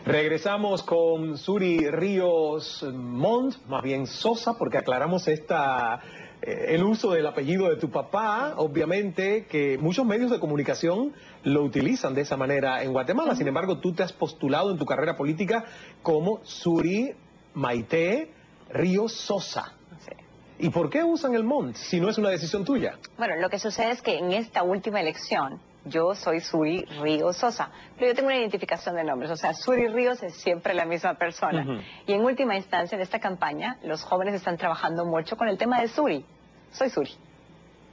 Regresamos con Suri Ríos Montt, más bien Sosa, porque aclaramos el uso del apellido de tu papá, obviamente, que muchos medios de comunicación lo utilizan de esa manera en Guatemala. Sin embargo, tú te has postulado en tu carrera política como Suri Maite Ríos Sosa. Sí. ¿Y por qué usan el Montt si no es una decisión tuya? Bueno, lo que sucede es que en esta última elección yo soy Suri Ríos Sosa, pero yo tengo una identificación de nombres, o sea, Suri Ríos es siempre la misma persona. Y en última instancia, en esta campaña, los jóvenes están trabajando mucho con el tema de Suri. Soy Suri.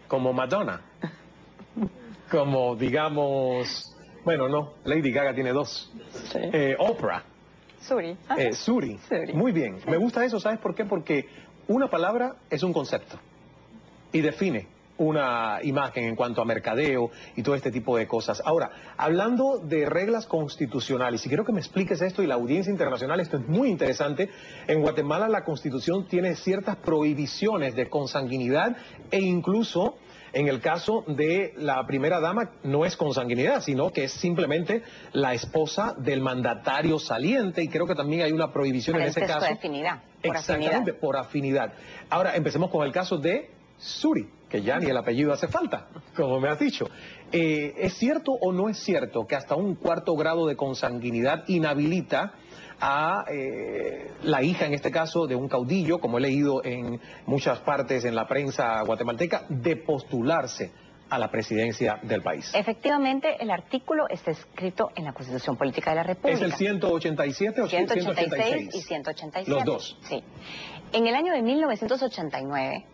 Como Madonna. Como, digamos, bueno, no, Lady Gaga tiene dos. Sí. Oprah. Suri. Suri. Suri. Muy bien. Sí. Me gusta eso, ¿sabes por qué? Porque una palabra es un concepto y define una imagen en cuanto a mercadeo y todo este tipo de cosas. Ahora, hablando de reglas constitucionales, y quiero que me expliques esto y la audiencia internacional, esto es muy interesante. En Guatemala la Constitución tiene ciertas prohibiciones de consanguinidad e incluso en el caso de la primera dama no es consanguinidad, sino que es simplemente la esposa del mandatario saliente, y creo que también hay una prohibición en ese caso. De afinidad. Exactamente, por afinidad. Ahora, empecemos con el caso de Suri, que ya ni el apellido hace falta, como me has dicho. ¿Es cierto o no es cierto que hasta un cuarto grado de consanguinidad inhabilita a la hija, en este caso, de un caudillo, como he leído en muchas partes en la prensa guatemalteca, de postularse a la presidencia del país? Efectivamente, el artículo está escrito en la Constitución Política de la República. ¿Es el 187 o 186 y 187. Los dos. Sí. En el año de 1989...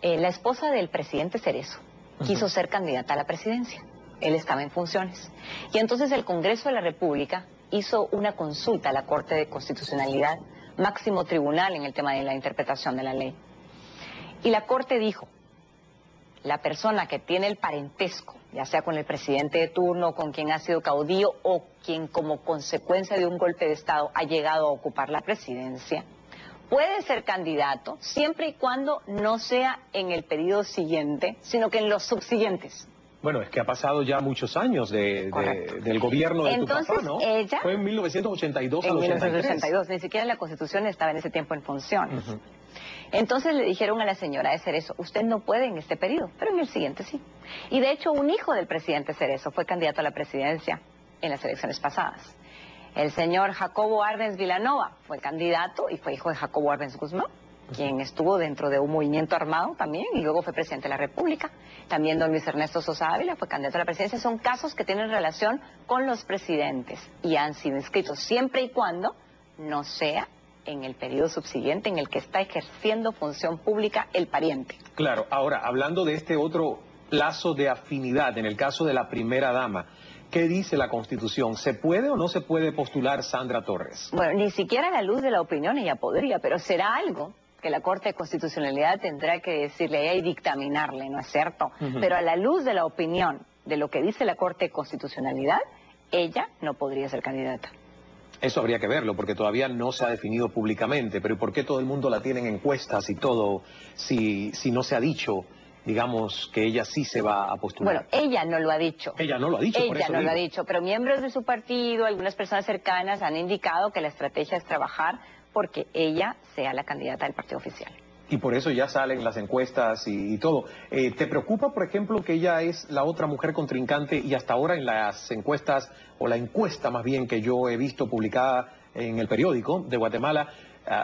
la esposa del presidente Cerezo quiso ser candidata a la presidencia. Él estaba en funciones. Y entonces el Congreso de la República hizo una consulta a la Corte de Constitucionalidad, máximo tribunal en el tema de la interpretación de la ley. Y la Corte dijo, la persona que tiene el parentesco, ya sea con el presidente de turno, con quien ha sido caudillo o quien como consecuencia de un golpe de Estado ha llegado a ocupar la presidencia, puede ser candidato siempre y cuando no sea en el periodo siguiente, sino que en los subsiguientes. Bueno, es que ha pasado ya muchos años del gobierno de Entonces, tu papá, ¿no? Ella, fue en 1982 a en los 1982, ni siquiera la Constitución estaba en ese tiempo en funciones. Entonces le dijeron a la señora de Cerezo, usted no puede en este periodo, pero en el siguiente sí. Y de hecho un hijo del presidente Cerezo fue candidato a la presidencia en las elecciones pasadas. El señor Jacobo Arbenz Vilanova fue candidato y fue hijo de Jacobo Arbenz Guzmán, quien estuvo dentro de un movimiento armado también y luego fue presidente de la República. También don Luis Ernesto Sosa Ávila fue candidato a la presidencia. Son casos que tienen relación con los presidentes y han sido inscritos siempre y cuando no sea en el periodo subsiguiente en el que está ejerciendo función pública el pariente. Claro, ahora, hablando de este otro lazo de afinidad, en el caso de la primera dama, ¿qué dice la Constitución? ¿Se puede o no se puede postular Sandra Torres? Bueno, ni siquiera a la luz de la opinión ella podría, pero será algo que la Corte de Constitucionalidad tendrá que decirle a ella y dictaminarle, ¿no es cierto? Pero a la luz de la opinión de lo que dice la Corte de Constitucionalidad, ella no podría ser candidata. Eso habría que verlo, porque todavía no se ha definido públicamente. Pero ¿y por qué todo el mundo la tiene en encuestas y todo, si no se ha dicho, digamos, que ella sí se va a postular? Bueno, ella no lo ha dicho. Ella no lo ha dicho, por eso Ella no lo ha digo. dicho, pero miembros de su partido, algunas personas cercanas han indicado que la estrategia es trabajar porque ella sea la candidata del partido oficial. Y por eso ya salen las encuestas y todo. ¿Te preocupa, por ejemplo, que ella es la otra mujer contrincante y hasta ahora en las encuestas, o la encuesta más bien que yo he visto publicada en el periódico de Guatemala,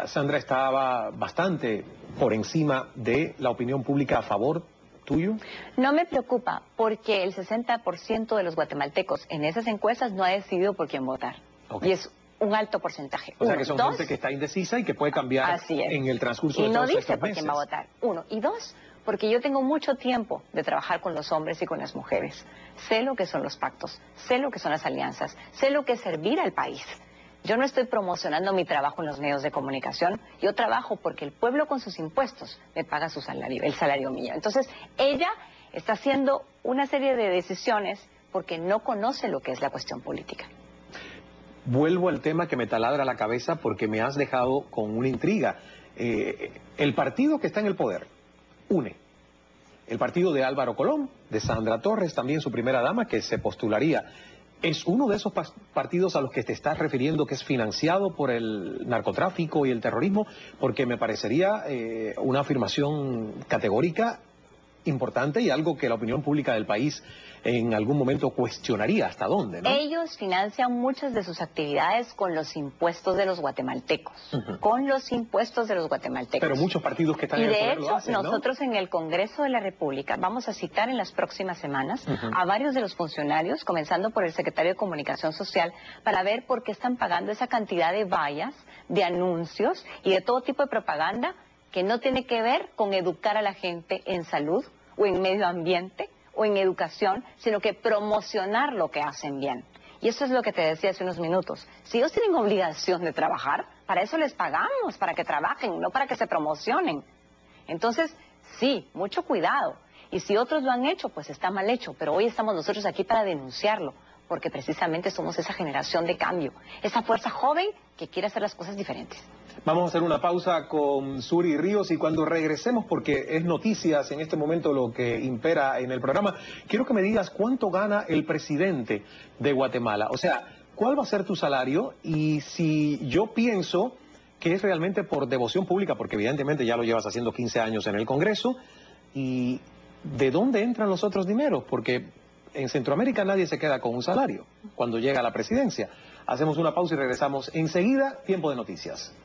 Sandra estaba bastante por encima de la opinión pública a favor tuyo? No me preocupa porque el 60% de los guatemaltecos en esas encuestas no ha decidido por quién votar. Okay. Y es un alto porcentaje. O sea que son gente que está indecisa y que puede cambiar en el transcurso de todos estos meses. Y no dice por quién va a votar. Uno. Y dos, porque yo tengo mucho tiempo de trabajar con los hombres y con las mujeres. Sé lo que son los pactos, sé lo que son las alianzas, sé lo que es servir al país. Yo no estoy promocionando mi trabajo en los medios de comunicación. Yo trabajo porque el pueblo con sus impuestos me paga su salario, el salario mío. Entonces, ella está haciendo una serie de decisiones porque no conoce lo que es la cuestión política. Vuelvo al tema que me taladra la cabeza porque me has dejado con una intriga. El partido que está en el poder une el partido de Álvaro Colón, de Sandra Torres, también su primera dama, que se postularía. ¿Es uno de esos partidos a los que te estás refiriendo que es financiado por el narcotráfico y el terrorismo? Porque me parecería una afirmación categórica importante y algo que la opinión pública del país en algún momento cuestionaría hasta dónde, ¿no? Ellos financian muchas de sus actividades con los impuestos de los guatemaltecos, con los impuestos de los guatemaltecos. Pero muchos partidos que están en el poder lo hacen, ¿no? Nosotros en el Congreso de la República vamos a citar en las próximas semanas a varios de los funcionarios, comenzando por el secretario de Comunicación Social, para ver por qué están pagando esa cantidad de vallas, de anuncios y de todo tipo de propaganda que no tiene que ver con educar a la gente en salud o en medio ambiente o en educación, sino que promocionar lo que hacen bien. Y eso es lo que te decía hace unos minutos. Si ellos tienen obligación de trabajar, para eso les pagamos, para que trabajen, no para que se promocionen. Entonces, sí, mucho cuidado. Y si otros lo han hecho, pues está mal hecho. Pero hoy estamos nosotros aquí para denunciarlo, porque precisamente somos esa generación de cambio, esa fuerza joven que quiere hacer las cosas diferentes. Vamos a hacer una pausa con Suri Ríos y cuando regresemos, porque es noticias en este momento lo que impera en el programa, quiero que me digas cuánto gana el presidente de Guatemala. O sea, ¿cuál va a ser tu salario? Y si yo pienso que es realmente por devoción pública, porque evidentemente ya lo llevas haciendo 15 años en el Congreso, ¿y de dónde entran los otros dineros? Porque en Centroamérica nadie se queda con un salario cuando llega a la presidencia. Hacemos una pausa y regresamos enseguida. Tiempo de noticias.